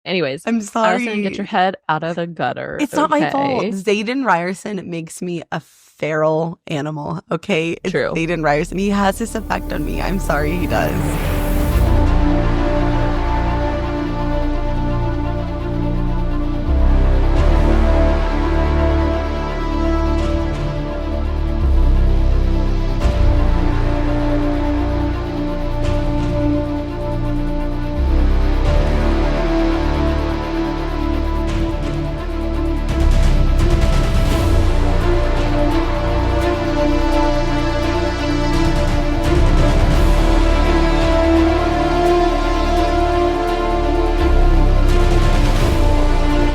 Anyways, I'm Addison, get sorry. your head out of the gutter. It's not my fault. Zayden Ryerson makes me a feral animal, okay? It's True. Zayden Ryerson. He has this effect on me. I'm sorry, he does.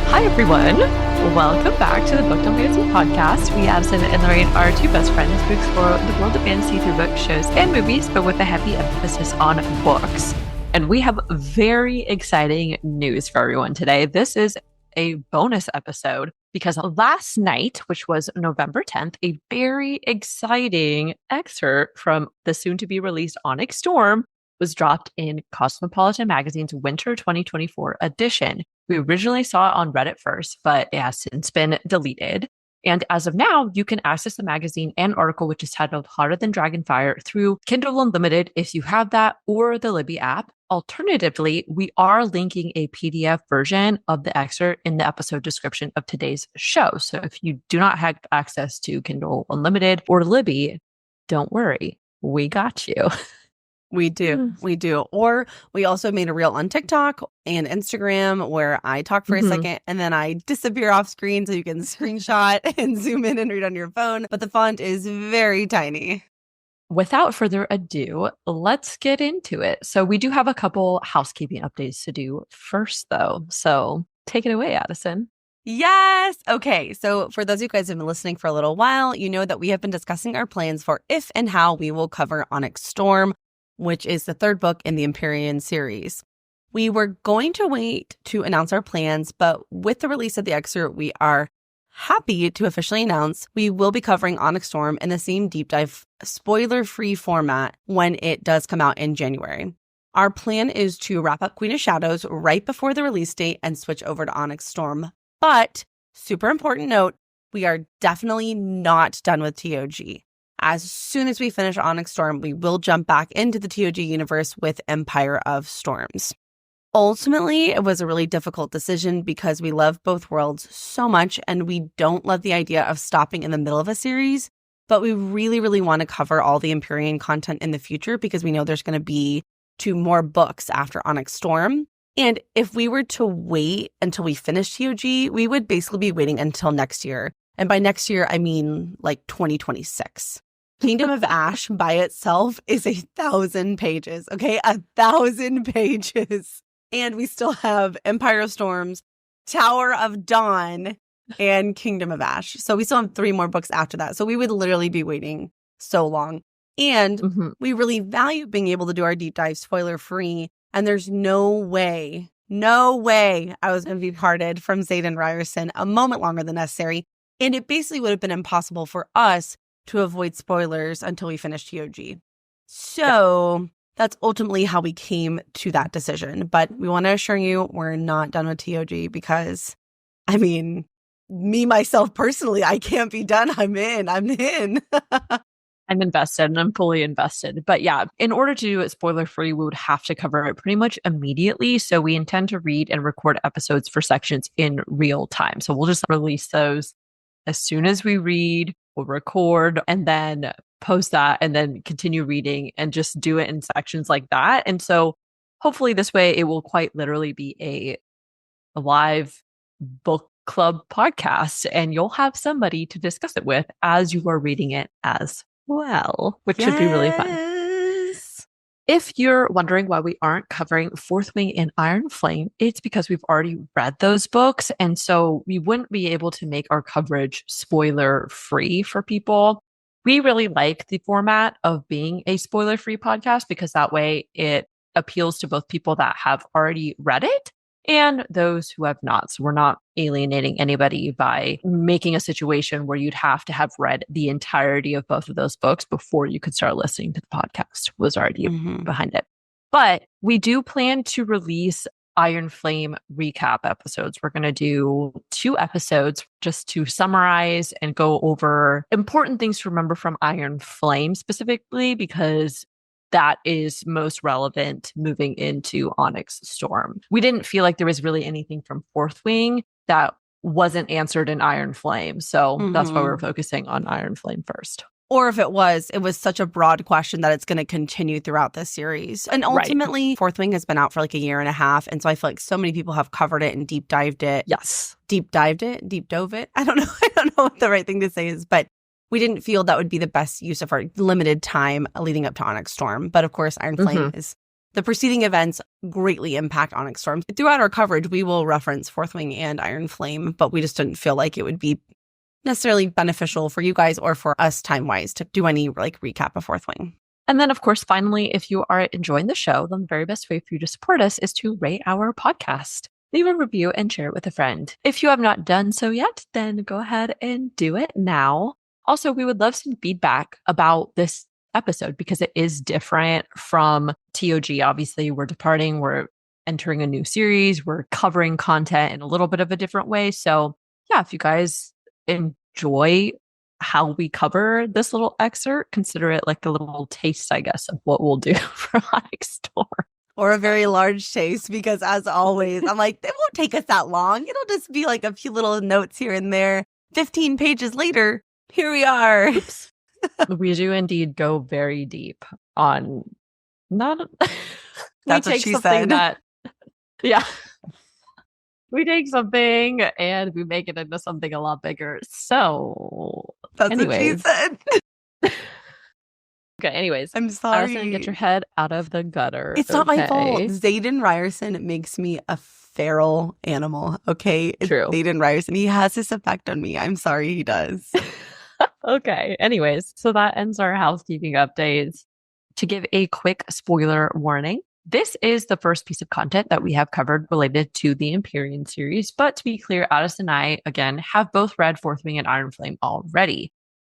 Hi, everyone. Welcome back to the Booked on Fantasy podcast. We, Addison and Lorraine, are two best friends who explore the world of fantasy through book shows and movies, but with a heavy emphasis on books. And we have very exciting news for everyone today. This is a bonus episode because last night, which was November 10th, a very exciting excerpt from the soon-to-be released Onyx Storm was dropped in Cosmopolitan Magazine's Winter 2024 edition. We originally saw it on Reddit first, but it has since been deleted. And as of now, you can access the magazine and article, which is titled Hotter Than Dragonfire, through Kindle Unlimited if you have that, or the Libby app. Alternatively, we are linking a PDF version of the excerpt in the episode description of today's show. So if you do not have access to Kindle Unlimited or Libby, don't worry, we got you. We do. Or we also made a reel on TikTok and Instagram where I talk for a second and then I disappear off screen so you can screenshot and zoom in and read on your phone. But the font is very tiny. Without further ado, let's get into it. So we do have a couple housekeeping updates to do first, though. So take it away, Addison. Yes. Okay. So for those of you guys who have been listening for a little while, you know that we have been discussing our plans for if and how we will cover Onyx Storm, which is the third book in the Empyrean series. We were going to wait to announce our plans, but with the release of the excerpt, we are happy to officially announce we will be covering Onyx Storm in the same deep dive, spoiler-free format when it does come out in January. Our plan is to wrap up Queen of Shadows right before the release date and switch over to Onyx Storm. But, super important note, we are definitely not done with TOG. As soon as we finish Onyx Storm, we will jump back into the TOG universe with Empire of Storms. Ultimately, it was a really difficult decision because we love both worlds so much and we don't love the idea of stopping in the middle of a series, but we really, really want to cover all the Empyrean content in the future because we know there's going to be 2 more books after Onyx Storm. And if we were to wait until we finish TOG, we would basically be waiting until next year. And by next year, I mean like 2026. Kingdom of Ash by itself is 1,000 pages, okay? 1,000 pages. And we still have Empire of Storms, Tower of Dawn, and Kingdom of Ash. So we still have 3 more books after that. So we would literally be waiting so long. And we really value being able to do our deep dive spoiler-free. And there's no way I was going to be parted from Zayden Ryerson a moment longer than necessary. And it basically would have been impossible for us to avoid spoilers until we finish TOG. So that's ultimately how we came to that decision. But we want to assure you we're not done with TOG because, I mean, me, myself, personally, I can't be done. I'm in. I'm invested and I'm fully invested. But yeah, in order to do it spoiler free, we would have to cover it pretty much immediately. So we intend to read and record episodes for sections in real time. So we'll just release those as soon as we read. We'll record and then post that and then continue reading and just do it in sections like that. And so hopefully this way it will quite literally be a live book club podcast and you'll have somebody to discuss it with as you are reading it as well, which should be really fun. If you're wondering why we aren't covering Fourth Wing and Iron Flame, it's because we've already read those books. And so we wouldn't be able to make our coverage spoiler free for people. We really like the format of being a spoiler free podcast because that way it appeals to both people that have already read it and those who have not. So we're not alienating anybody by making a situation where you'd have to have read the entirety of both of those books before you could start listening to the podcast was already behind it. But we do plan to release Iron Flame recap episodes. We're going to do 2 episodes just to summarize and go over important things to remember from Iron Flame specifically, because that is most relevant moving into Onyx Storm. We didn't feel like there was really anything from Fourth Wing that wasn't answered in Iron Flame. So that's why we're focusing on Iron Flame first. Or if it was such a broad question that it's going to continue throughout this series. And ultimately, Fourth Wing has been out for like a year and a half. And so I feel like so many people have covered it and deep dived it. Yes. Deep dove it. I don't know. I don't know what the right thing to say is, but we didn't feel that would be the best use of our limited time leading up to Onyx Storm. But of course, Iron Flame is the preceding events greatly impact Onyx Storm. Throughout our coverage, we will reference Fourth Wing and Iron Flame, but we just didn't feel like it would be necessarily beneficial for you guys or for us time-wise to do any like recap of Fourth Wing. And then, of course, finally, if you are enjoying the show, then the very best way for you to support us is to rate our podcast. Leave a review and share it with a friend. If you have not done so yet, then go ahead and do it now. Also, we would love some feedback about this episode because it is different from TOG. Obviously, we're departing, we're entering a new series, we're covering content in a little bit of a different way. So yeah, if you guys enjoy how we cover this little excerpt, consider it like a little taste, I guess, of what we'll do for Onyx Storm. Or a very large taste, because as always, I'm like, it won't take us that long. It'll just be like a few little notes here and there. 15 pages later, here we are. We do indeed go very deep on not. That's what she said. Yeah. We take something and we make it into something a lot bigger. So, that's anyways. What she said. Okay, anyways. I'm sorry. Addison, get your head out of the gutter. It's not my fault. Xaden Ryerson makes me a feral animal, okay? True. Xaden Ryerson, he has this effect on me. I'm sorry, he does. Okay, anyways. So that ends our housekeeping updates. To give a quick spoiler warning, this is the first piece of content that we have covered related to the Empyrean series. But to be clear, Addison and I, again, have both read Fourth Wing and Iron Flame already.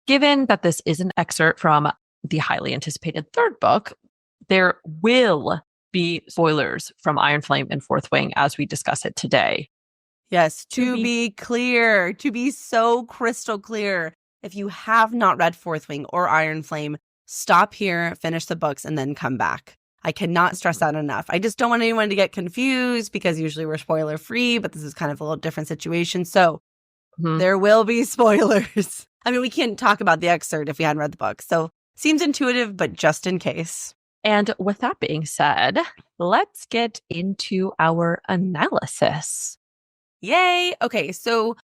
Given that this is an excerpt from the highly anticipated third book, there will be spoilers from Iron Flame and Fourth Wing as we discuss it today. Yes, to be clear, to be so crystal clear, if you have not read Fourth Wing or Iron Flame, stop here, finish the books, and then come back. I cannot stress that enough. I just don't want anyone to get confused because usually we're spoiler free, but this is kind of a little different situation. So there will be spoilers. I mean, we can't talk about the excerpt if we hadn't read the book. So seems intuitive, but just in case. And with that being said, let's get into our analysis. Yay. Okay, so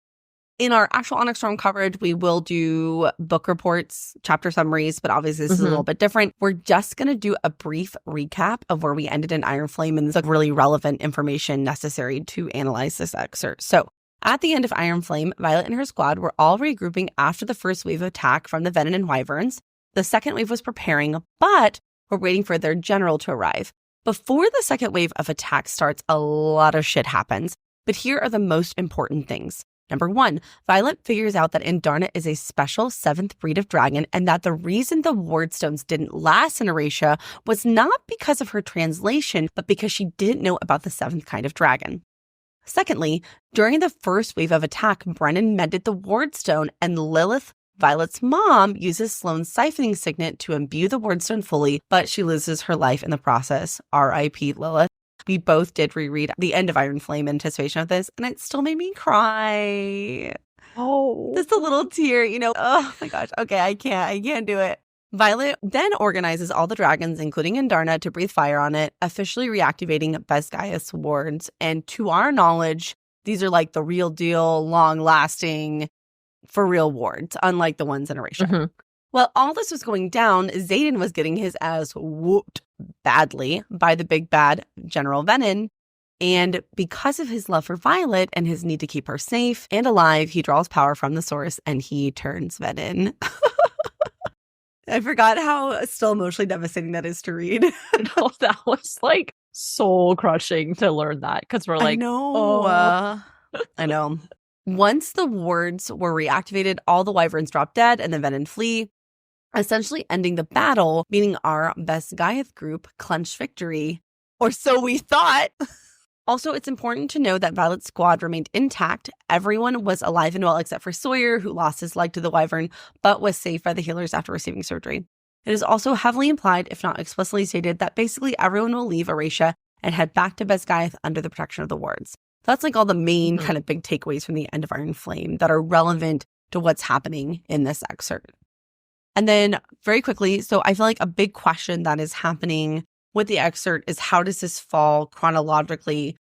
in our actual Onyx Storm coverage, we will do book reports, chapter summaries, but obviously this is a little bit different. We're just going to do a brief recap of where we ended in Iron Flame, and it's like really relevant information necessary to analyze this excerpt. So at the end of Iron Flame, Violet and her squad were all regrouping after the first wave of attack from the Venom and Wyverns. The second wave was preparing, but we're waiting for their general to arrive. Before the second wave of attack starts, a lot of shit happens, but here are the most important things. Number 1, Violet figures out that Indarna is a special 7th breed of dragon, and that the reason the Wardstones didn't last in Erasia was not because of her translation, but because she didn't know about the 7th kind of dragon. Secondly, during the first wave of attack, Brennan mended the Wardstone, and Lilith, Violet's mom, uses Sloane's siphoning signet to imbue the Wardstone fully, but she loses her life in the process. R.I.P. Lilith. We both did reread the end of Iron Flame in anticipation of this, and it still made me cry. Oh. Just a little tear, you know. Oh my gosh. Okay, I can't do it. Violet then organizes all the dragons, including Indarna, to breathe fire on it, officially reactivating Besgaia's wards. And to our knowledge, these are like the real deal, long-lasting, for real wards, unlike the ones in Erasia. While all this was going down, Xaden was getting his ass whooped badly by the big bad General Venom. And because of his love for Violet and his need to keep her safe and alive, he draws power from the source and he turns Venom. I forgot how still emotionally devastating that is to read. No, that was like soul crushing to learn that, because we're like, I know. I know. Once the wards were reactivated, all the Wyverns drop dead and the Venom flee, essentially ending the battle, meaning our Besgaiath group clinched victory. Or so we thought. Also, it's important to know that Violet's squad remained intact. Everyone was alive and well except for Sawyer, who lost his leg to the wyvern, but was saved by the healers after receiving surgery. It is also heavily implied, if not explicitly stated, that basically everyone will leave Eratia and head back to Besgaeth under the protection of the wards. That's like all the main kind of big takeaways from the end of Iron Flame that are relevant to what's happening in this excerpt. And then very quickly, so I feel like a big question that is happening with the excerpt is how does this fall chronologically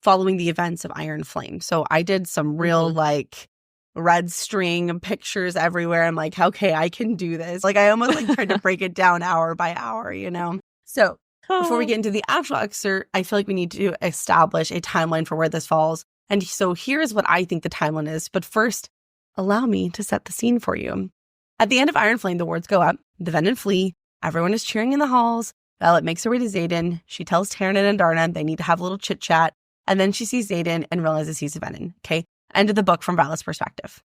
following the events of Iron Flame? So I did some real like red string pictures everywhere. I'm like, okay, I can do this. Like I almost like tried to break it down hour by hour, you know? So before we get into the actual excerpt, I feel like we need to establish a timeline for where this falls. And so here's what I think the timeline is. But first, allow me to set the scene for you. At the end of Iron Flame, the wards go up, the Venin flee, everyone is cheering in the halls. Violet makes her way to Xaden. She tells Taryn and Darna they need to have a little chit chat. And then she sees Xaden and realizes he's a Venin. Okay. End of the book from Violet's perspective.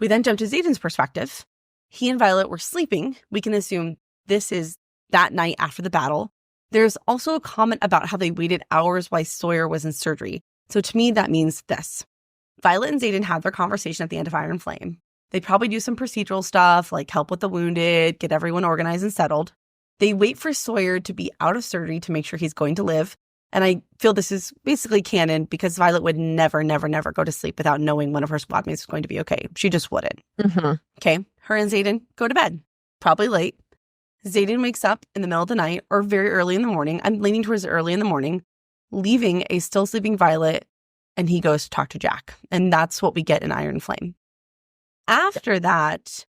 We then jump to Xaden's perspective. He and Violet were sleeping. We can assume this is that night after the battle. There's also a comment about how they waited hours while Sawyer was in surgery. So to me, that means this. Violet and Xaden have their conversation at the end of Iron Flame. They probably do some procedural stuff like help with the wounded, get everyone organized and settled. They wait for Sawyer to be out of surgery to make sure he's going to live. And I feel this is basically canon because Violet would never go to sleep without knowing one of her squad mates was going to be okay. She just wouldn't. Okay. Her and Xaden go to bed, probably late. Xaden wakes up in the middle of the night or very early in the morning. I'm leaning towards early in the morning, leaving a still sleeping Violet, and he goes to talk to Jack. And that's what we get in Iron Flame. After that,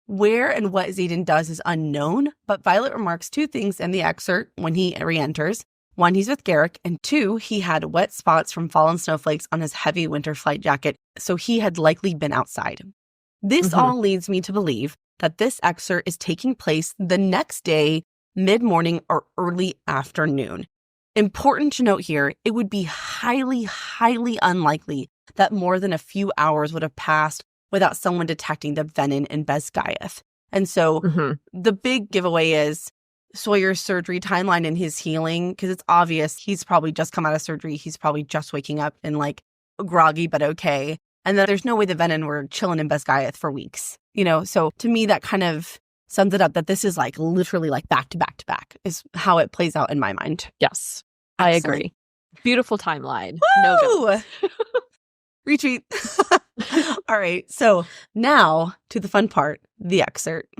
where and what Xaden does is unknown, but Violet remarks two things in the excerpt when he re-enters. One, he's with Garrick, and two, he had wet spots from fallen snowflakes on his heavy winter flight jacket, so he had likely been outside. This all leads me to believe that this excerpt is taking place the next day, mid-morning or early afternoon. Important to note here, it would be highly, highly unlikely that more than a few hours would have passed without someone detecting the Venin in Besgaeth. And so the big giveaway is Sawyer's surgery timeline and his healing, because it's obvious he's probably just come out of surgery. He's probably just waking up and like groggy, but okay. And then there's no way the Venin were chilling in Besgaeth for weeks, you know? So to me, that kind of sums it up that this is like literally like back to back to back is how it plays out in my mind. Yes, Excellent. I agree. Beautiful timeline. Woo! No Retweet. All right. So now to the fun part, the excerpt.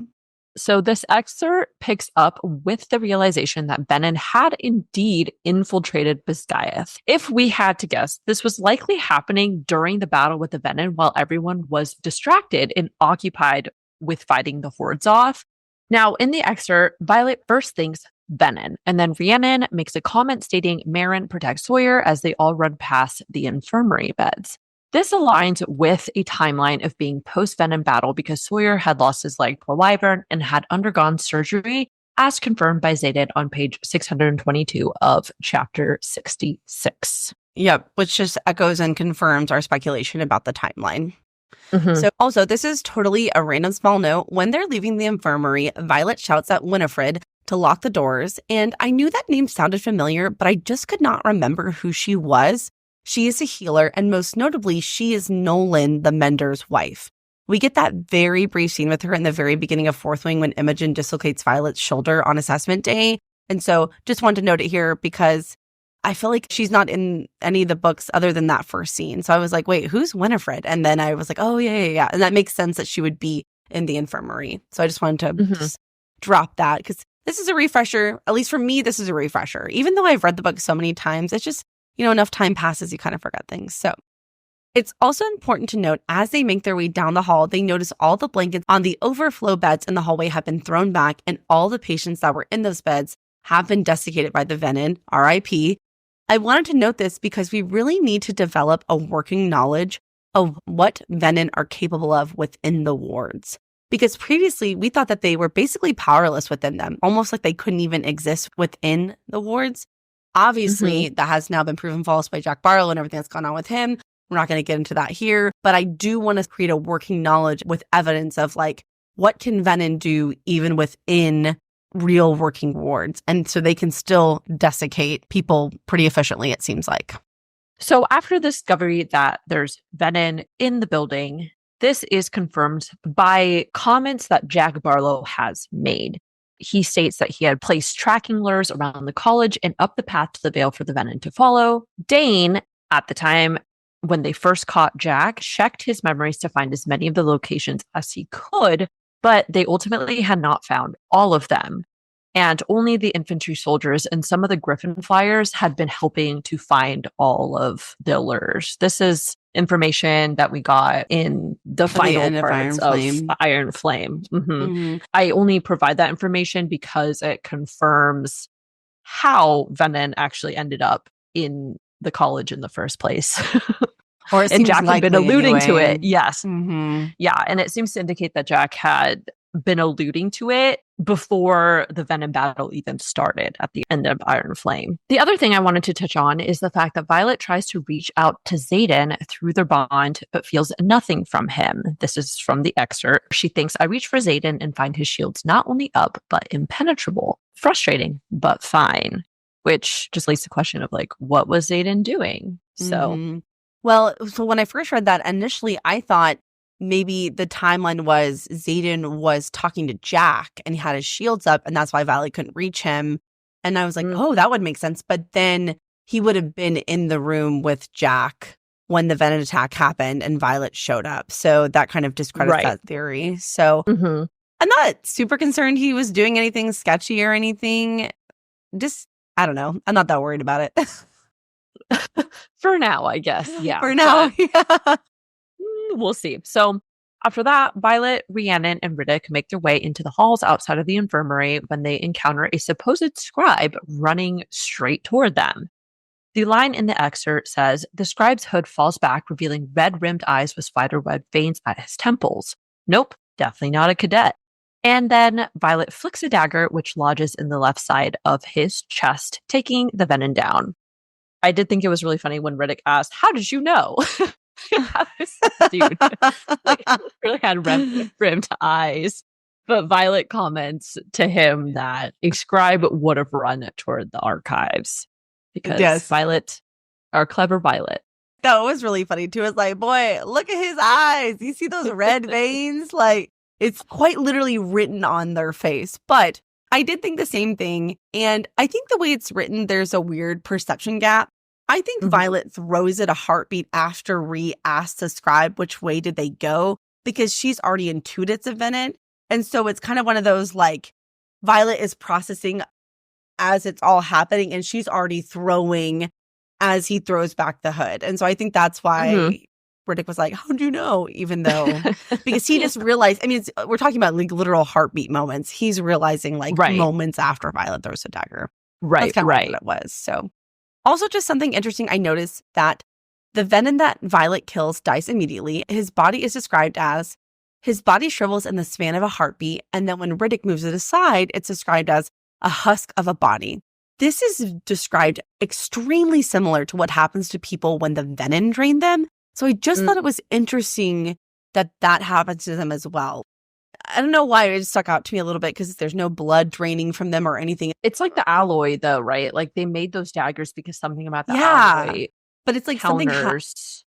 So this excerpt picks up with the realization that Venin had indeed infiltrated Besgaeth. If we had to guess, this was likely happening during the battle with the Venin while everyone was distracted and occupied with fighting the hordes off. Now, in the excerpt, Violet first thinks Venin, and then Rhiannon makes a comment stating Merrin protects Sawyer as they all run past the infirmary beds. This aligns with a timeline of being post-Venin battle because Sawyer had lost his leg to a wyvern and had undergone surgery, as confirmed by Xaden on page 622 of chapter 66. Yep, which just echoes and confirms our speculation about the timeline. So also, this is totally a random small note. When they're leaving the infirmary, Violet shouts at Winifred to lock the doors. And I knew that name sounded familiar, but I just could not remember who she was. She is a healer, and most notably, she is Nolan, the Mender's wife. We get that very brief scene with her in the very beginning of Fourth Wing when Imogen dislocates Violet's shoulder on assessment day. And so just wanted to note it here because I feel like she's not in any of the books other than that first scene. So I was like, wait, who's Winifred? And then I was like, oh, yeah. And that makes sense that she would be in the infirmary. So I just wanted to just drop that because this is a refresher. At least for me, this is a refresher. Even though I've read the book so many times, it's just, you know, enough time passes, you kind of forget things. So it's also important to note as they make their way down the hall, they notice all the blankets on the overflow beds in the hallway have been thrown back and all the patients that were in those beds have been desiccated by the Venin, RIP. I wanted to note this because we really need to develop a working knowledge of what Venin are capable of within the wards. Because previously we thought that they were basically powerless within them, almost like they couldn't even exist within the wards. Obviously, that has now been proven false by Jack Barlow and everything that's gone on with him. We're not going to get into that here, but I do want to create a working knowledge with evidence of like, what can Venin do even within real working wards? And so they can still desiccate people pretty efficiently, it seems like. So after the discovery that there's venom in the building, this is confirmed by comments that Jack Barlow has made. He states that he had placed tracking lures around the college and up the path to the Vale for the venom to follow. Dane, at the time when they first caught Jack, checked his memories to find as many of the locations as he could, but they ultimately had not found all of them. And only the infantry soldiers and some of the Griffin flyers had been helping to find all of the lures. This is information that we got in the final parts of Iron Flame. I only provide that information because it confirms how venom actually ended up in the college in the first place. Or it and Jack had been alluding to it. Yes. Yeah. And it seems to indicate that Jack had been alluding to it before the venom battle even started at the end of Iron Flame. The other thing I wanted to touch on is the fact that Violet tries to reach out to Xaden through their bond, but feels nothing from him. This is from the excerpt. She thinks, I reach for Xaden and find his shields not only up, but impenetrable. Frustrating, but fine. Which just leads to the question of like, what was Xaden doing? So, well, so when I first read that, initially I thought maybe the timeline was Xaden was talking to Jack and he had his shields up and that's why Violet couldn't reach him. And I was like, oh, that would make sense. But then he would have been in the room with Jack when the venom attack happened and Violet showed up. So that kind of discredits that theory. So I'm not super concerned he was doing anything sketchy or anything. Just, I don't know. I'm not that worried about it. For now, I guess. Yeah. For now, yeah. We'll see. So after that, Violet, Rhiannon, and Riddick make their way into the halls outside of the infirmary when they encounter a supposed scribe running straight toward them. The line in the excerpt says, the scribe's hood falls back, revealing red-rimmed eyes with spider-web veins at his temples. Nope, definitely not a cadet. And then Violet flicks a dagger, which lodges in the left side of his chest, taking the venom down. I did think it was really funny when Riddick asked, how did you know? Dude, like, really had rimmed eyes. But Violet comments to him that a scribe would have run toward the archives because Violet, our clever Violet. That was really funny too. It's like, boy, look at his eyes. You see those red veins? Like, it's quite literally written on their face. But I did think the same thing. And I think the way it's written, there's a weird perception gap. I think Violet throws it a heartbeat after Rhea asks the scribe which way did they go, because she's already intuited it's a venom. And so it's kind of one of those, like, Violet is processing as it's all happening and she's already throwing as he throws back the hood. And so I think that's why Riddick was like, how'd you know? Even though, because he just realized, I mean, we're talking about like literal heartbeat moments. He's realizing like moments after Violet throws a dagger. That's kind of what it was. So. Also, just something interesting, I noticed that the venom that Violet kills dies immediately. His body is described as, his body shrivels in the span of a heartbeat, and then when Riddick moves it aside, it's described as a husk of a body. This is described extremely similar to what happens to people when the venom drained them. So I just thought it was interesting that that happens to them as well. I don't know why it just stuck out to me a little bit because there's no blood draining from them or anything. It's like the alloy though, right? Like they made those daggers because something about the alloy. But it's like counters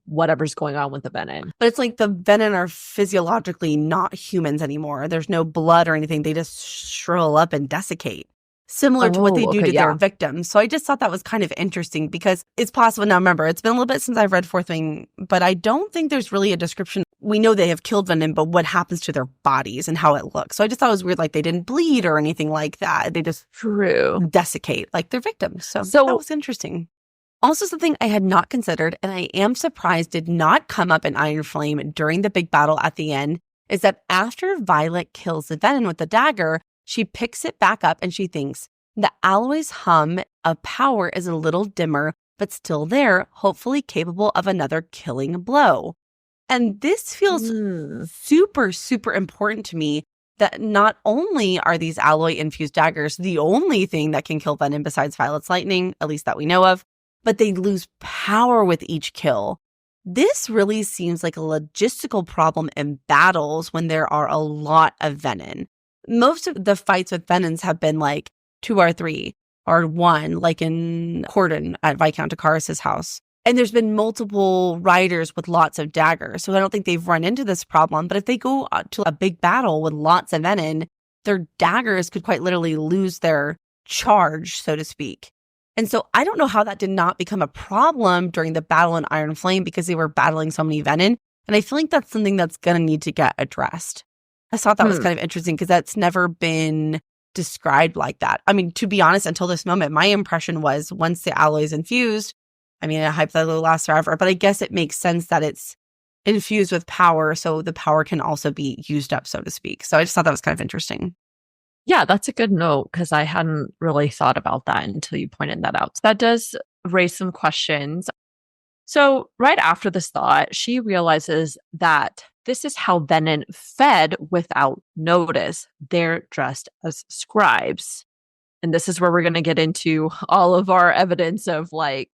whatever's going on with the venom. But it's like the venom are physiologically not humans anymore. There's no blood or anything. They just shrivel up and desiccate. Similar to what they do to their victims. So I just thought that was kind of interesting because it's possible. Now, remember, it's been a little bit since I've read Fourth Wing, but I don't think there's really a description. We know they have killed venom, but what happens to their bodies and how it looks. So I just thought it was weird, like they didn't bleed or anything like that. They just desiccate like their victims. So that was interesting. Also, something I had not considered, and I am surprised did not come up in Iron Flame during the big battle at the end, is that after Violet kills the venom with the dagger, she picks it back up and she thinks, the alloy's hum of power is a little dimmer, but still there, hopefully capable of another killing blow. And this feels super, super important to me that not only are these alloy-infused daggers the only thing that can kill venom besides Violet's lightning, at least that we know of, but they lose power with each kill. This really seems like a logistical problem in battles when there are a lot of venom. Most of the fights with venoms have been like 2R3 or one, like in Cordon at Viscount Acaris's house. And there's been multiple riders with lots of daggers. So I don't think they've run into this problem. But if they go to a big battle with lots of venom, their daggers could quite literally lose their charge, so to speak. And so I don't know how that did not become a problem during the battle in Iron Flame because they were battling so many venom. And I feel like that's something that's going to need to get addressed. I thought that was kind of interesting because that's never been described like that. I mean, to be honest, until this moment, my impression was once the alloy is infused, I mean, it hypothetically lasts forever, but I guess it makes sense that it's infused with power, so the power can also be used up, so to speak. So I just thought that was kind of interesting. Yeah, that's a good note because I hadn't really thought about that until you pointed that out. So that does raise some questions. So right after this thought, she realizes that this is how venom fed without notice. They're dressed as scribes. And this is where we're going to get into all of our evidence of like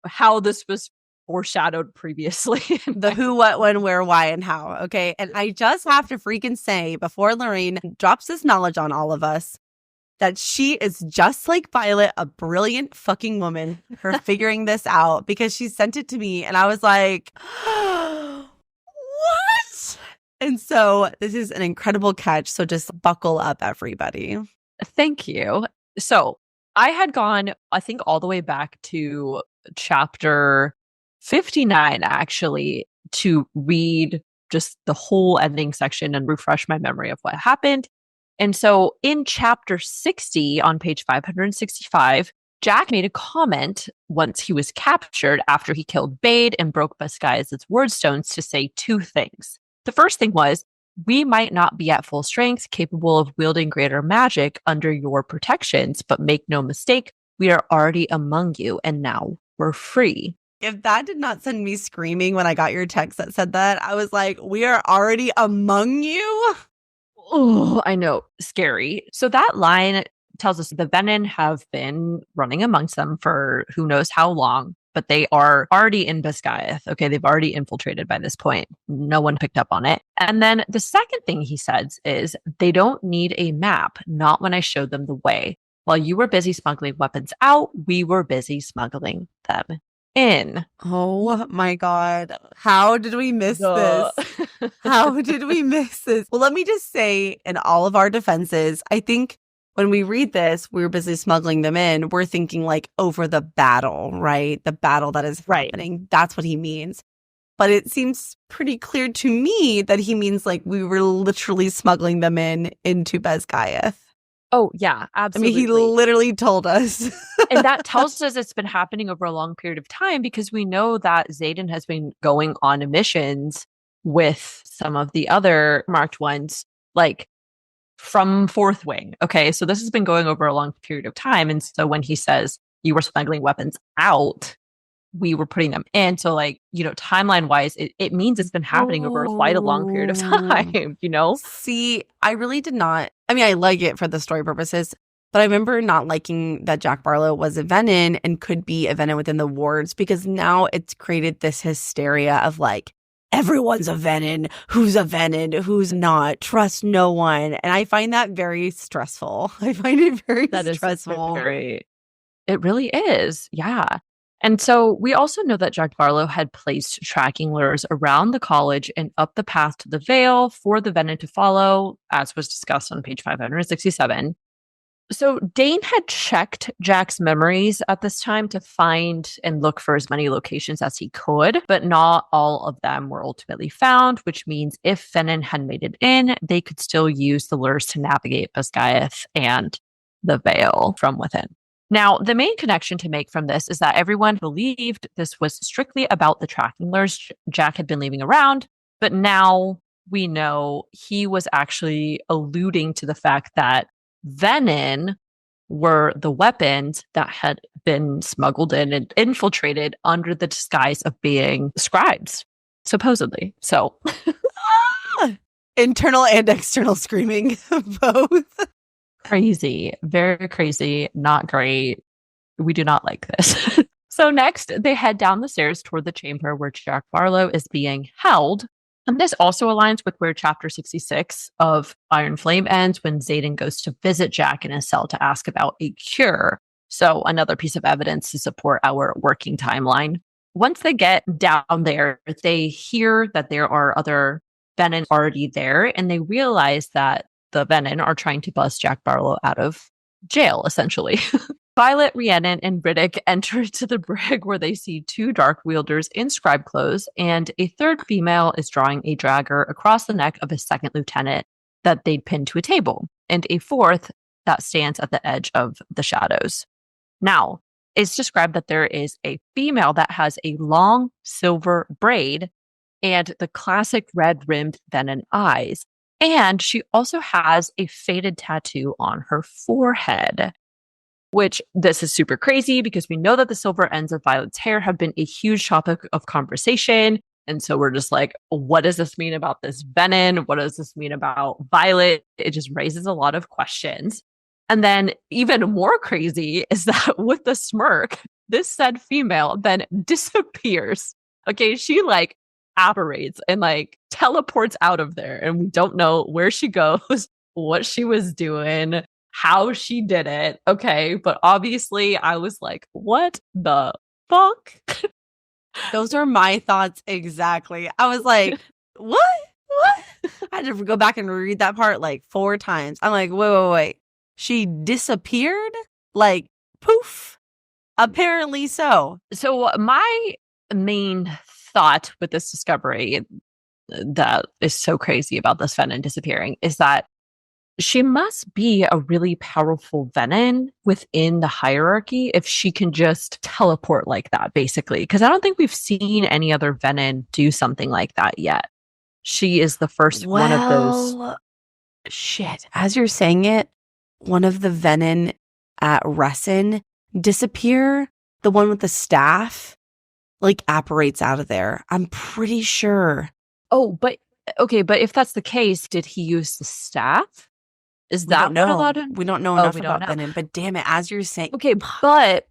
how this was foreshadowed previously. The who, what, when, where, why, and how. Okay. And I just have to freaking say before Lorraine drops this knowledge on all of us that she is just like Violet, a brilliant fucking woman for figuring this out because she sent it to me and I was like, what? And so this is an incredible catch. So just buckle up, everybody. Thank you. So I had gone, I think, all the way back to chapter 59, actually, to read just the whole ending section and refresh my memory of what happened. And so in chapter 60 on page 565, Jack made a comment once he was captured after he killed Bade and broke Basquiat's word stones to say two things. The first thing was, we might not be at full strength, capable of wielding greater magic under your protections, but make no mistake, we are already among you, and now we're free. If that did not send me screaming when I got your text that said that, I was like, we are already among you? Oh, I know. Scary. So that line tells us the venom have been running amongst them for who knows how long, but they are already in Basquiat. Okay, they've already infiltrated by this point. No one picked up on it. And then the second thing he says is they don't need a map, not when I showed them the way. While you were busy smuggling weapons out, we were busy smuggling them in. Oh my God. How did we miss this? How did we miss this? Well, let me just say, in all of our defenses, I think when we read this, we're busy smuggling them in. We're thinking like over the battle, right? The battle that is happening. That's what he means. But it seems pretty clear to me that he means like we were literally smuggling them into Basquiat. Oh, yeah, absolutely. I mean, he literally told us. And that tells us it's been happening over a long period of time because we know that Xaden has been going on missions with some of the other marked ones, like from Fourth Wing. Okay, so this has been going over a long period of time. And so when he says you were smuggling weapons out, we were putting them in. So like, you know, timeline wise, it means it's been happening over quite a long period of time, you know? See, I really did not. I mean, I like it for the story purposes, but I remember not liking that Jack Barlow was a venom and could be a venom within the wards because now it's created this hysteria of like, everyone's a venom, who's not, trust no one. And I find that very stressful. I find it very stressful. It really is. Yeah. And so we also know that Jack Barlow had placed tracking lures around the college and up the path to the Vale for the venom to follow, as was discussed on page 567. So Dane had checked Jack's memories at this time to find and look for as many locations as he could, but not all of them were ultimately found, which means if venom had made it in, they could still use the lures to navigate Basquiat and the Vale from within. Now, the main connection to make from this is that everyone believed this was strictly about the tracking lures Jack had been leaving around, but now we know he was actually alluding to the fact that venom were the weapons that had been smuggled in and infiltrated under the disguise of being scribes, supposedly. So, internal and external screaming, both. Crazy, very crazy, not great. We do not like this. So next, they head down the stairs toward the chamber where Jack Barlow is being held. And this also aligns with where chapter 66 of Iron Flame ends when Xaden goes to visit Jack in his cell to ask about a cure. So another piece of evidence to support our working timeline. Once they get down there, they hear that there are other Venin already there, and they realize that the Venin are trying to bust Jack Barlow out of jail, essentially. Violet, Rhiannon, and Riddick enter to the brig where they see two dark wielders in scribe clothes, and a third female is drawing a dagger across the neck of a second lieutenant that they'd pinned to a table, and a fourth that stands at the edge of the shadows. Now, it's described that there is a female that has a long silver braid and the classic red-rimmed Venin eyes. And she also has a faded tattoo on her forehead, which this is super crazy because we know that the silver ends of Violet's hair have been a huge topic of conversation. And so we're just like, what does this mean about this Venin? What does this mean about Violet? It just raises a lot of questions. And then even more crazy is that with the smirk, this said female then disappears. Okay, she like apparates and like teleports out of there. And we don't know where she goes, what she was doing, how she did it. Okay, but obviously I was like, what the fuck? Those are my thoughts exactly. I was like, what? What? I had to go back and read that part like 4 times. I'm like, wait. She disappeared? Like, poof. Apparently so. So my main thought with this discovery that is so crazy about this Venin disappearing is that she must be a really powerful Venin within the hierarchy if she can just teleport like that, basically. Because I don't think we've seen any other Venin do something like that yet. She is the first one of those. Shit. As you're saying it, one of the Venin at Resin disappear, the one with the staff, like apparates out of there. I'm pretty sure. Oh, but okay, but if that's the case, did he use the staff? Is that what allowed him? We don't know enough about Venin, but damn it, as you're saying. Okay, but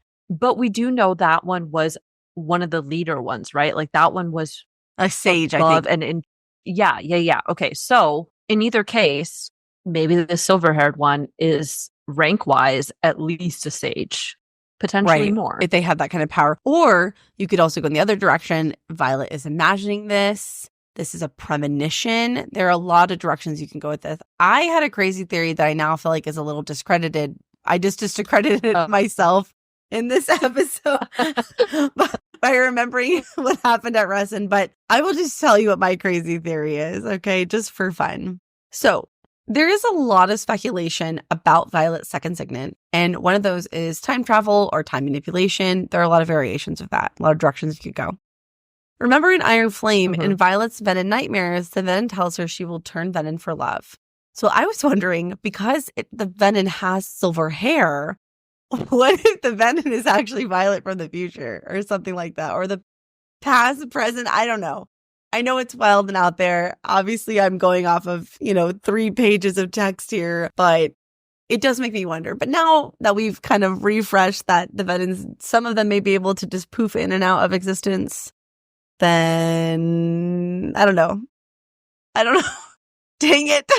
we do know that one was one of the leader ones, right? Like that one was a sage, I think. Yeah. Okay, so in either case, maybe the silver-haired one is rank-wise at least a sage, potentially more. If they have that kind of power. Or you could also go in the other direction. Violet is imagining this. This is a premonition. There are a lot of directions you can go with this. I had a crazy theory that I now feel like is a little discredited. I just discredited myself in this episode by remembering what happened at Resin. But I will just tell you what my crazy theory is, okay? Just for fun. So there is a lot of speculation about Violet's second signet, and one of those is time travel or time manipulation. There are a lot of variations of that, a lot of directions you could go. Remember in Iron Flame, in Violet's Venin nightmares, the Venin tells her she will turn Venin for love. So I was wondering, because the Venin has silver hair, what if the Venin is actually Violet from the future or something like that, or the past, present? I don't know. I know it's wild and out there. Obviously, I'm going off of, 3 pages of text here, but it does make me wonder. But now that we've kind of refreshed that the Venins, some of them may be able to just poof in and out of existence, then I don't know. Dang it.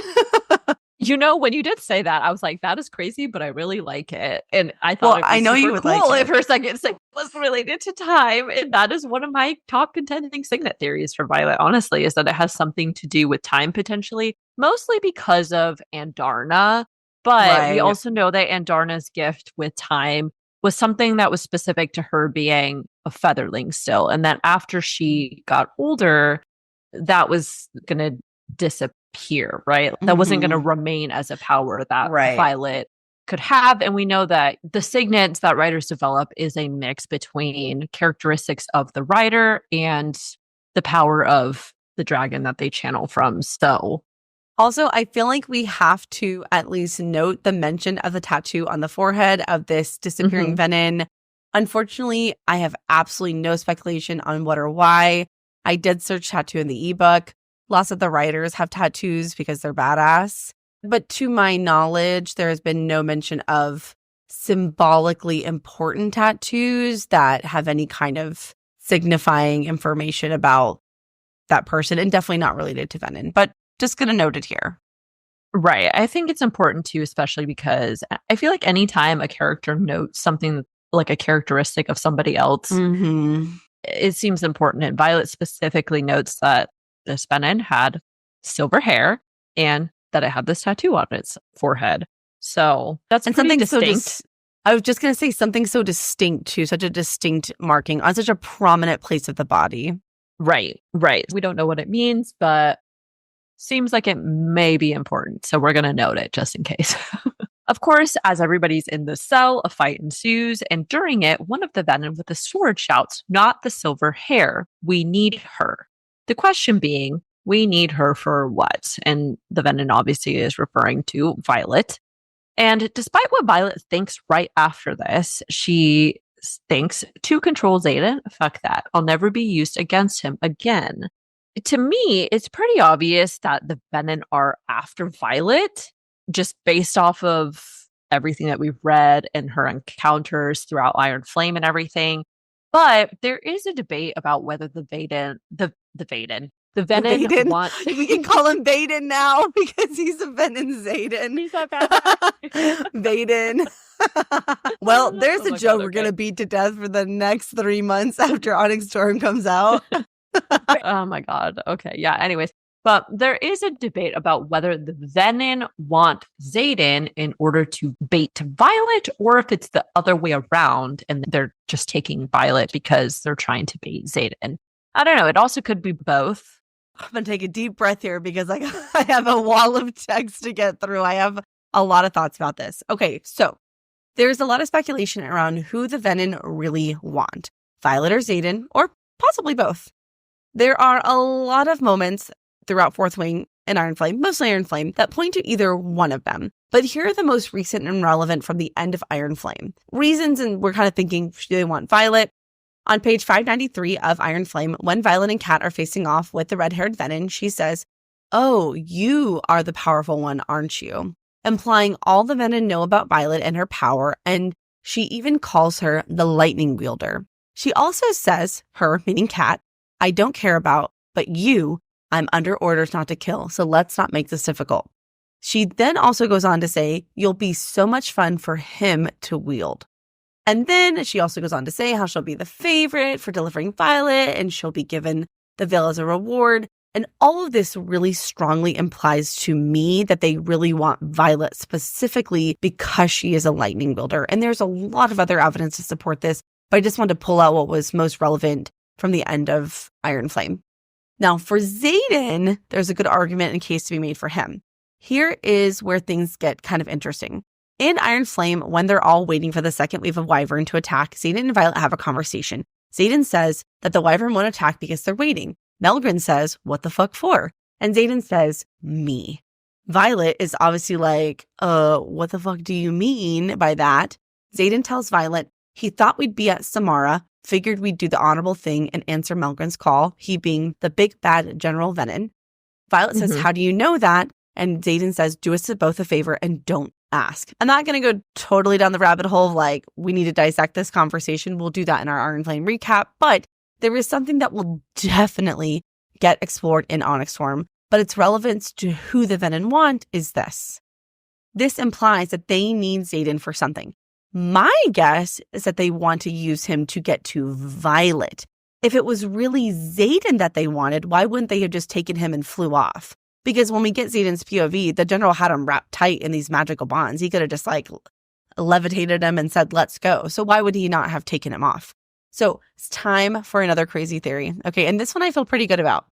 When you did say that, I was like, that is crazy, but I really like it. And I thought I know you would cool like it. If her second signet was related to time. And that is one of my top contending signet theories for Violet, honestly, is that it has something to do with time potentially, mostly because of Andarna. But we also know that Andarna's gift with time was something that was specific to her being a featherling still. And that after she got older, that was going to disappear, right? That wasn't going to remain as a power that Violet could have. And we know that the signets that writers develop is a mix between characteristics of the writer and the power of the dragon that they channel from. So also, I feel like we have to at least note the mention of the tattoo on the forehead of this disappearing Venin. Unfortunately, I have absolutely no speculation on what or why. I did search tattoo in the ebook. Lots of the writers have tattoos because they're badass. But to my knowledge, there has been no mention of symbolically important tattoos that have any kind of signifying information about that person, and definitely not related to Venin. But just going to note it here. Right. I think it's important too, especially because I feel like anytime a character notes something like a characteristic of somebody else, Mm-hmm. it seems important. And Violet specifically notes that this Benin had silver hair and that it had this tattoo on its forehead. So that's And pretty something so distinct. I was just going to say something so distinct too, such a distinct marking on such a prominent place of the body. Right. Right. We don't know what it means, but seems like it may be important. So we're going to note it just in case. Of course, as everybody's in the cell, a fight ensues, and during it, one of the Venom with the sword shouts, "Not the silver hair. We need her." The question being, we need her for what? And the Venom obviously is referring to Violet. And despite what Violet thinks right after this, she thinks to control Zayden, fuck that. I'll never be used against him again. To me, it's pretty obvious that the Venom are after Violet, just based off of everything that we've read and her encounters throughout Iron Flame and everything. But there is a debate about whether the Venom Vaden. want We can call him Vaden now because he's a Venom Zayden. He's that bad. Vaden. Well, there's Oh a my joke God, we're going to okay. beat to death for the next 3 months after Onyx Storm comes out. Oh my God. Okay. Yeah. Anyways, but there is a debate about whether the Venom want Zayden in order to bait Violet, or if it's the other way around and they're just taking Violet because they're trying to bait Zayden. I don't know. It also could be both. I'm going to take a deep breath here because I have a wall of text to get through. I have a lot of thoughts about this. Okay, so there's a lot of speculation around who the Venom really want, Violet or Zayden, or possibly both. There are a lot of moments throughout Fourth Wing and Iron Flame, mostly Iron Flame, that point to either one of them. But here are the most recent and relevant from the end of Iron Flame. Reasons, and we're kind of thinking, do they want Violet? On page 593 of Iron Flame, when Violet and Kat are facing off with the red-haired Venom, she says, "Oh, you are the powerful one, aren't you?" Implying all the Venom know about Violet and her power, and she even calls her the lightning wielder. She also says, her, meaning Kat, "I don't care about, but you, I'm under orders not to kill, so let's not make this difficult." She then also goes on to say, "You'll be so much fun for him to wield." And then she also goes on to say how she'll be the favorite for delivering Violet and she'll be given the veil as a reward. And all of this really strongly implies to me that they really want Violet specifically because she is a lightning wielder. And there's a lot of other evidence to support this, but I just wanted to pull out what was most relevant from the end of Iron Flame. Now, for Zayden, there's a good argument and case to be made for him. Here is where things get kind of interesting. In Iron Flame, when they're all waiting for the second wave of Wyvern to attack, Zayden and Violet have a conversation. Zayden says that the Wyvern won't attack because they're waiting. Melgren says, "What the fuck for?" And Zayden says, "Me." Violet is obviously like, what the fuck do you mean by that? Zayden tells Violet he thought we'd be at Samara, figured we'd do the honorable thing and answer Melgren's call, he being the big bad General Venom. Violet says, "How do you know that?" And Zayden says, "Do us both a favor and don't ask." I'm not going to go totally down the rabbit hole of like, we need to dissect this conversation. We'll do that in our Iron Flame recap. But there is something that will definitely get explored in Onyx Storm, but its relevance to who the Venom want is this. This implies that they need Zayden for something. My guess is that they want to use him to get to Violet. If it was really Zayden that they wanted, why wouldn't they have just taken him and flew off? Because when we get Zayden's POV, the general had him wrapped tight in these magical bonds. He could have just like levitated him and said, "Let's go." So why would he not have taken him off? So it's time for another crazy theory. Okay, and this one I feel pretty good about.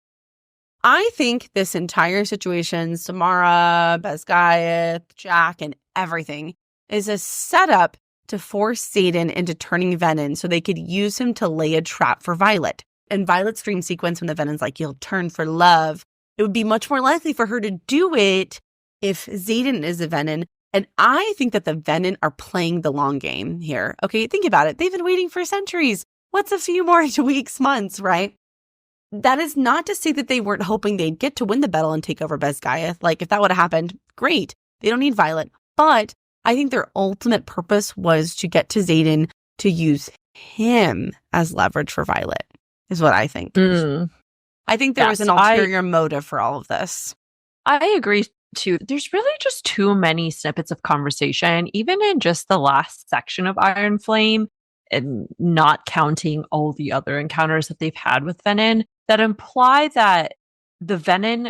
I think this entire situation, Samara, Bezgaeth, Jack, and everything, is a setup to force Zayden into turning Venom so they could use him to lay a trap for Violet. In Violet's dream sequence, when the Venom's like, "You'll turn for love," it would be much more likely for her to do it if Zayden is a Venom. And I think that the Venom are playing the long game here. Okay, think about it. They've been waiting for centuries. What's a few more weeks, months, right? That is not to say that they weren't hoping they'd get to win the battle and take over Bezgaeth. Like, if that would have happened, great. They don't need Violet. But I think their ultimate purpose was to get to Zayden to use him as leverage for Violet, is what I think. I think there was an ulterior motive for all of this. I agree too. There's really just too many snippets of conversation, even in just the last section of Iron Flame, and not counting all the other encounters that they've had with Venom, that imply that the Venom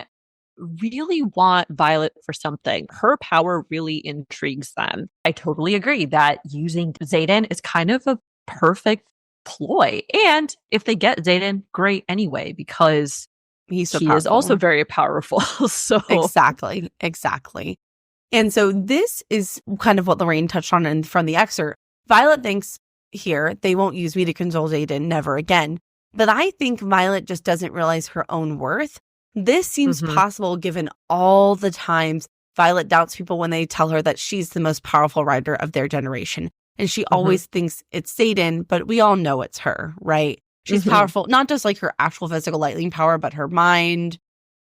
really want Violet for something. Her power really intrigues them. I totally agree that using Xaden is kind of a perfect ploy. And if they get Xaden, great anyway, because He's so he is also powerful. very powerful. So Exactly. Exactly. And so this is kind of what Lorraine touched on from the excerpt. Violet thinks here they won't use me to console Xaden, never again. But I think Violet just doesn't realize her own worth. This seems possible given all the times Violet doubts people when they tell her that she's the most powerful rider of their generation. And she always thinks it's Xaden, but we all know it's her, right? She's powerful, not just like her actual physical lightning power, but her mind,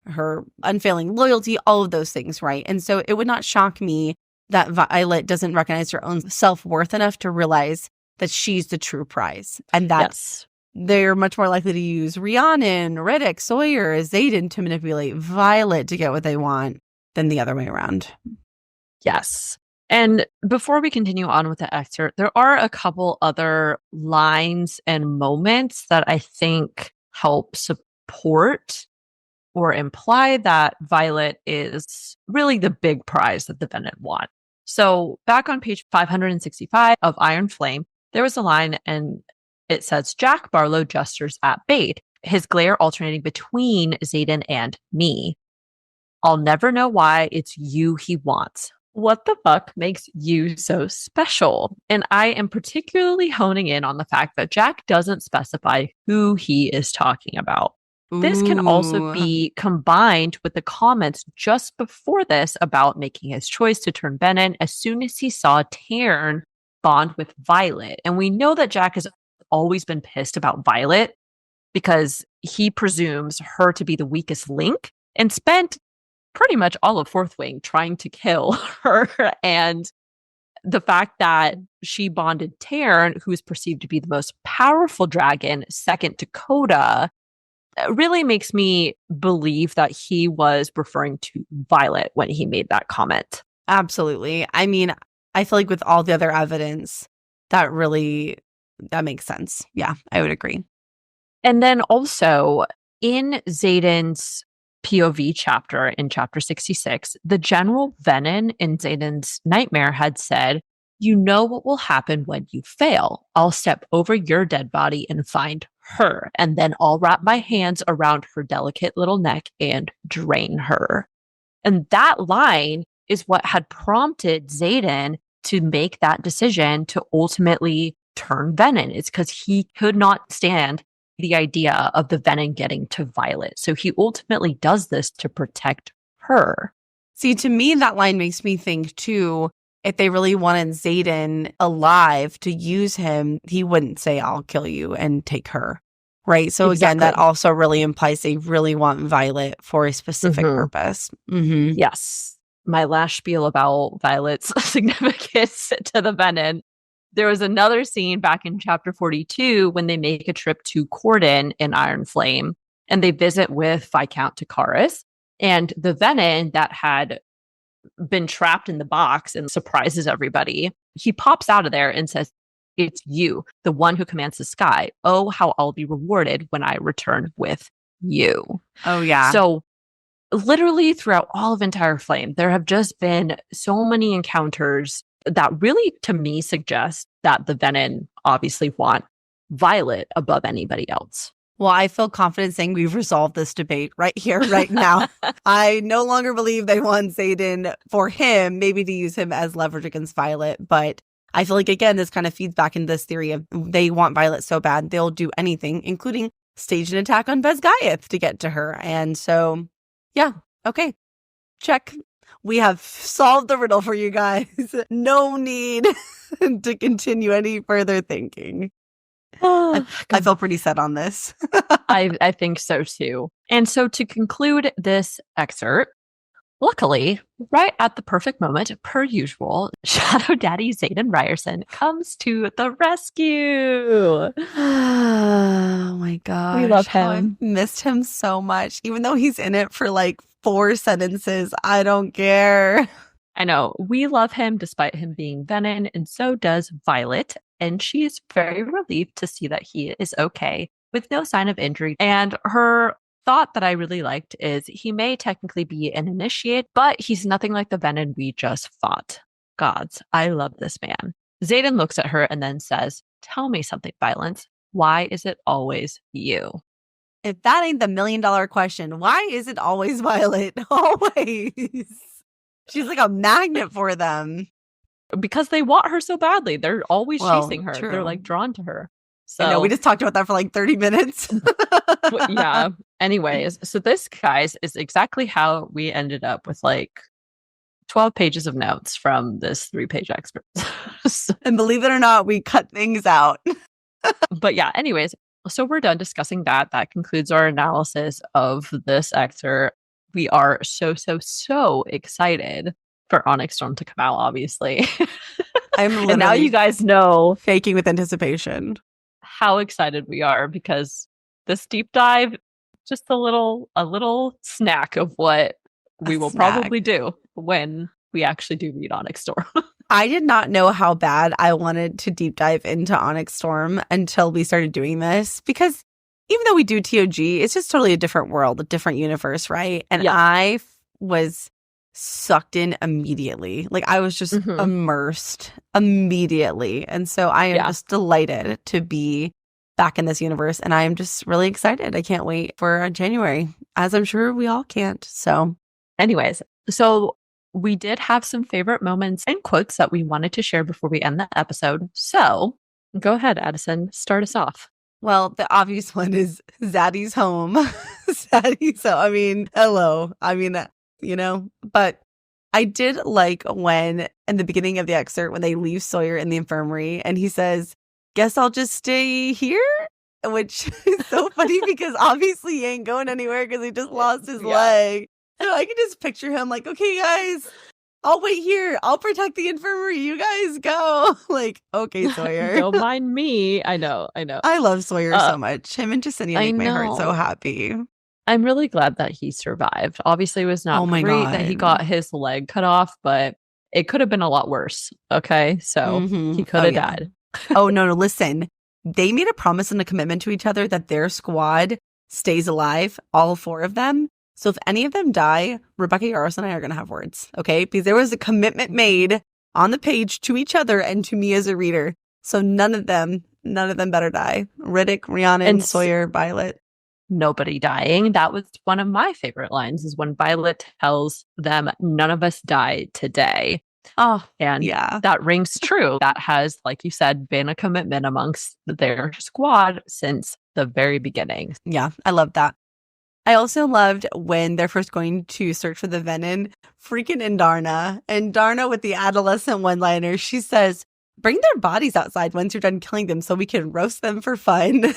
her unfailing loyalty, all of those things, right? And so it would not shock me that Violet doesn't recognize her own self-worth enough to realize that she's the true prize. And that's they're much more likely to use Rhiannon, Riddick, Sawyer, Xaden to manipulate Violet to get what they want than the other way around. Yes. And before we continue on with the excerpt, there are a couple other lines and moments that I think help support or imply that Violet is really the big prize that the Venom want. So back on page 565 of Iron Flame, there was a line and it says, Jack Barlow gestures at Bade, his glare alternating between Xaden and me. I'll never know why it's you he wants. What the fuck makes you so special? And I am particularly honing in on the fact that Jack doesn't specify who he is talking about. This can also be combined with the comments just before this about making his choice to turn Venom as soon as he saw Taryn bond with Violet. And we know that Jack has always been pissed about Violet because he presumes her to be the weakest link and spent pretty much all of Fourth Wing trying to kill her. And the fact that she bonded Taryn, who is perceived to be the most powerful dragon, second to Coda, really makes me believe that he was referring to Violet when he made that comment. Absolutely. I mean, I feel like with all the other evidence, that makes sense. Yeah, I would agree. And then also in Xaden's POV chapter in chapter 66, the general Venom in Xaden's nightmare had said, you know what will happen when you fail. I'll step over your dead body and find her, and then I'll wrap my hands around her delicate little neck and drain her. And that line is what had prompted Xaden to make that decision to ultimately turn Venom. It's because he could not stand the idea of the Venom getting to Violet. So he ultimately does this to protect her. See, to me, that line makes me think too, if they really wanted Xaden alive to use him, he wouldn't say, I'll kill you and take her. Right. So again, that also really implies they really want Violet for a specific purpose. Yes. My last spiel about Violet's significance to the Venom. There was another scene back in chapter 42 when they make a trip to Corden in Iron Flame and they visit with Viscount Takaris, and the Venom that had been trapped in the box and surprises everybody. He pops out of there and says, it's you, the one who commands the sky. Oh, how I'll be rewarded when I return with you. Oh, yeah. So literally throughout all of Entire Flame, there have just been so many encounters that really, to me, suggest that the Venom obviously want Violet above anybody else. Well, I feel confident saying we've resolved this debate right here, right now. I no longer believe they want Xaden for him, maybe to use him as leverage against Violet. But I feel like, again, this kind of feeds back into this theory of they want Violet so bad, they'll do anything, including stage an attack on Bezgaeth to get to her. And so, yeah, okay, check. We have solved the riddle for you guys. No need to continue any further thinking. I feel pretty set on this. I think so too. And so to conclude this excerpt, Luckily, right at the perfect moment, per usual, Shadow Daddy Zayden Ryerson comes to the rescue. Oh my We love gosh. How I've him. missed him so much. Even though he's in it for like 4 sentences, I don't care. I know. We love him despite him being Venom, and so does Violet. And she is very relieved to see that he is okay with no sign of injury. And her thought that I really liked is he may technically be an initiate, but he's nothing like the Venom we just fought. Gods, I love this man. Zayden looks at her and then says, "Tell me something, Violence. Why is it always you?" If that ain't the $1,000,000 question, why is it always Violet? Always. She's like a magnet for them. Because they want her so badly. They're always chasing her. True. They're like drawn to her. So I know, we just talked about that for like 30 minutes. yeah. Anyways, so this, guys, is exactly how we ended up with like 12 pages of notes from this 3-page excerpt. And believe it or not, we cut things out. But yeah, anyways, so we're done discussing that. That concludes our analysis of this excerpt. We are so excited for Onyx Storm to come out, obviously. I'm literally and now you guys know faking with anticipation how excited we are, because this deep dive, just a little snack of what we will probably do when we actually do read Onyx Storm. I did not know how bad I wanted to deep dive into Onyx Storm until we started doing this, because even though we do TOG, it's just totally a different world, a different universe, right? And I was sucked in immediately. Like, I was just immersed immediately. And so I am just delighted to be back in this universe. And I am just really excited. I can't wait for January, as I'm sure we all can't. So anyways, so we did have some favorite moments and quotes that we wanted to share before we end the episode. So go ahead, Addison, start us off. Well, the obvious one is Zaddy's home. Zaddy's home. I mean, hello. I mean, you know, but I did like when in the beginning of the excerpt, when they leave Sawyer in the infirmary and he says, "Guess I'll just stay here," which is so funny because obviously he ain't going anywhere because he just lost his leg. So I can just picture him like, "Okay, guys, I'll wait here. I'll protect the infirmary. You guys go." Like, okay, Sawyer. Don't mind me. I know. I love Sawyer so much. Him and Jasenia make my heart so happy. I'm really glad that he survived. Obviously, it was not great that he got his leg cut off, but it could have been a lot worse. Okay, so he could have died. Oh, no, listen. They made a promise and a commitment to each other that their squad stays alive, all 4 of them. So if any of them die, Rebecca Yaros and I are going to have words, okay? Because there was a commitment made on the page to each other and to me as a reader. So none of them better die. Riddick, Rhiannon, Sawyer, Violet. Nobody dying. That was one of my favorite lines, is when Violet tells them, "None of us died today." Oh, and that rings true. That has, like you said, been a commitment amongst their squad since the very beginning. Yeah, I love that. I also loved when they're first going to search for the Venom, freaking Indarna. And Darna with the adolescent one-liner, she says, "Bring their bodies outside once you're done killing them so we can roast them for fun."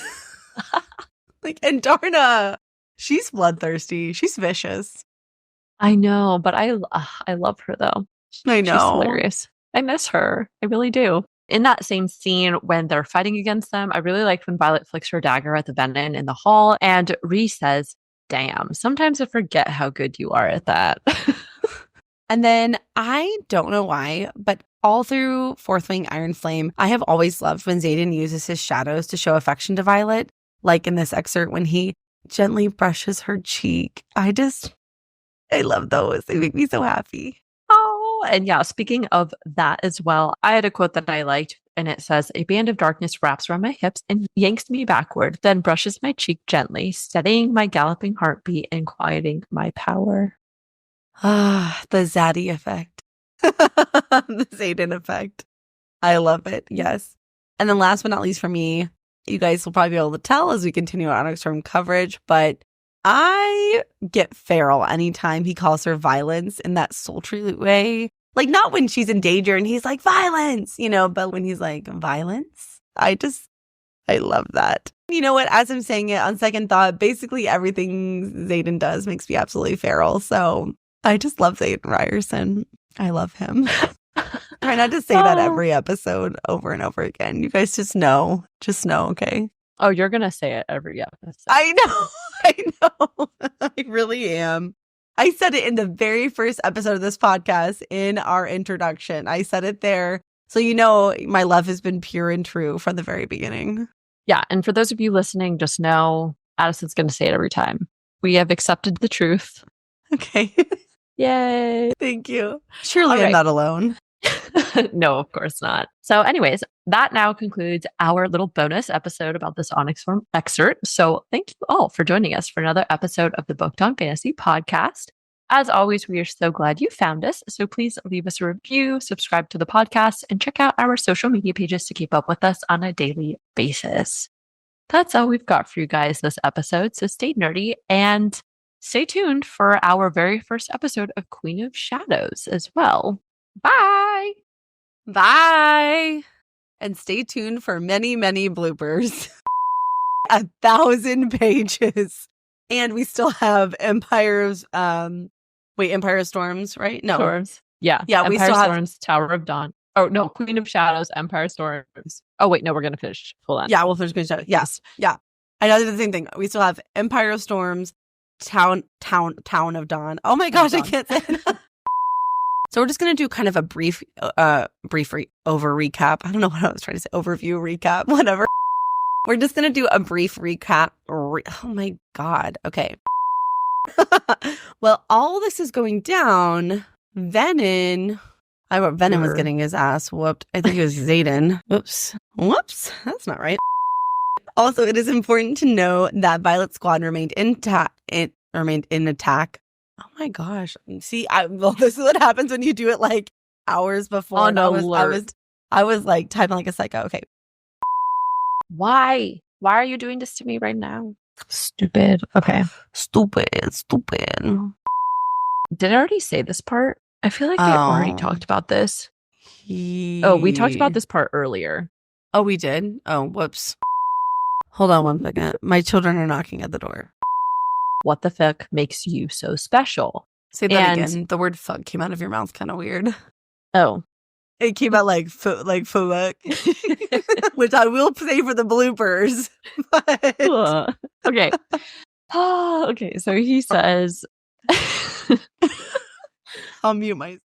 Like, Indarna, she's bloodthirsty. She's vicious. I know, but I love her, though. I know. She's hilarious. I miss her. I really do. In that same scene when they're fighting against them, I really liked when Violet flicks her dagger at the Venom in the hall and Rhys says, "Damn, sometimes I forget how good you are at that." And then I don't know why, but all through Fourth Wing Iron Flame, I have always loved when Zayden uses his shadows to show affection to Violet. Like in this excerpt when he gently brushes her cheek. I love those. They make me so happy. Oh, and yeah, speaking of that as well, I had a quote that I liked, and it says, "A band of darkness wraps around my hips and yanks me backward, then brushes my cheek gently, steadying my galloping heartbeat and quieting my power." Ah, the Zaddy effect. The Zayden effect. I love it. Yes. And then last but not least for me, you guys will probably be able to tell as we continue our Onyx Storm coverage, but I get feral anytime he calls her Violence in that sultry way. Like, not when she's in danger and he's like, "Violence," you know, but when he's like, "Violence," I love that. You know what? As I'm saying it on second thought, basically everything Zayden does makes me absolutely feral. So I just love Zayden Ryerson. I love him. Try not to say that every episode over and over again. You guys just know. Just know, okay? Oh, you're going to say it every episode. I know. I know. I really am. I said it in the very first episode of this podcast in our introduction. I said it there. So you know my love has been pure and true from the very beginning. Yeah. And for those of you listening, just know Addison's going to say it every time. We have accepted the truth. Okay. Yay. Thank you. Surely I'm not alone. No, of course not. So anyways, that now concludes our little bonus episode about this Onyx form excerpt. So thank you all for joining us for another episode of the Booked on Fantasy podcast. As always, we are so glad you found us. So please leave us a review, subscribe to the podcast, and check out our social media pages to keep up with us on a daily basis. That's all we've got for you guys this episode. So stay nerdy and stay tuned for our very first episode of Queen of Shadows as well. Bye. Bye. And stay tuned for many, many bloopers. 1,000 pages. And we still have Empire Storms, right? No. Storms. Yeah. Yeah, Empire we still Storms, have Tower of Dawn. Oh, no. Queen of Shadows, Empire Storms. Oh, wait. No, we're going to finish. Hold on. Yeah, we'll finish Queen of Shadows. Yes. Yeah. I know the same thing. We still have Empire of Storms, Town of Dawn. Oh my gosh, I can't say it. So we're just going to do kind of a brief over recap. I don't know what I was trying to say. Overview, recap, whatever. We're just going to do a brief recap. Oh my God. Okay. Well, all this is going down. Venom was getting his ass whooped. I think it was Zayden. Whoops. That's not right. Also, it is important to know that Violet's squad remained intact. It remained in attack. Oh my gosh. See, this is what happens when you do it like hours before. On alert. I was like typing like a psycho. Okay. Why? Why are you doing this to me right now? Stupid. Okay. Stupid. Did I already say this part? I feel like I already talked about this. We talked about this part earlier. Oh, we did? Oh, whoops. Hold on one second. My children are knocking at the door. What the fuck makes you so special? Say that again. The word fuck came out of your mouth kind of weird. Oh. It came out like fuck, which I will say for the bloopers. But... Okay. Okay, so he says... I'll mute myself.